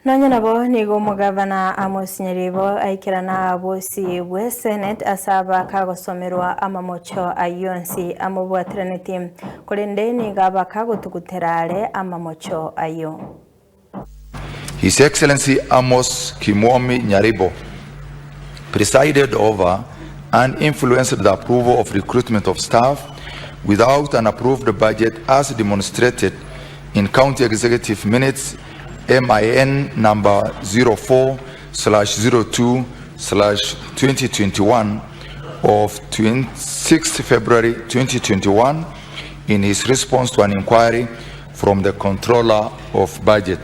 Nanya nabo nigo mugavana Amos Nyaribo aikirana abosi bwe Senate asaba kagosomerwa amamocho ayonsi amobwateraneti kurende nigaba kagotuguterare amamocho ayo. His Excellency Amos Kimomi Nyaribo presided over and influenced the approval of recruitment of staff without an approved budget as demonstrated in County Executive Minutes MIN number 04/02/2021 of 26 February 2021 in his response to an inquiry from the Controller of Budget.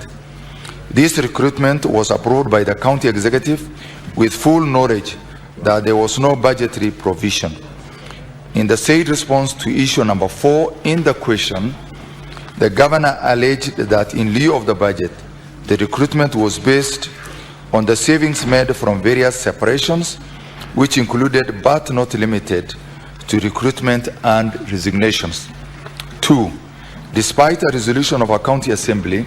This recruitment was approved by the County Executive with full knowledge that there was no budgetary provision. In the said response to issue number 4 in the question, the Governor alleged that in lieu of the budget, the recruitment was based on the savings made from various separations, which included but not limited to recruitment and resignations. 2. Despite a resolution of a county assembly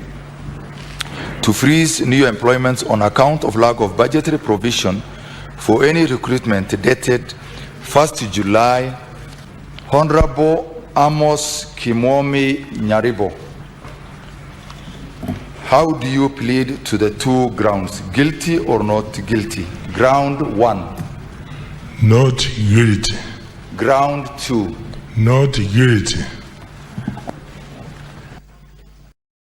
to freeze new employments on account of lack of budgetary provision for any recruitment dated 1st July, Honorable Amos Kimomi Nyaribo, how do you plead to the two grounds, guilty or not guilty? Ground 1. Not guilty. Ground 2. Not guilty.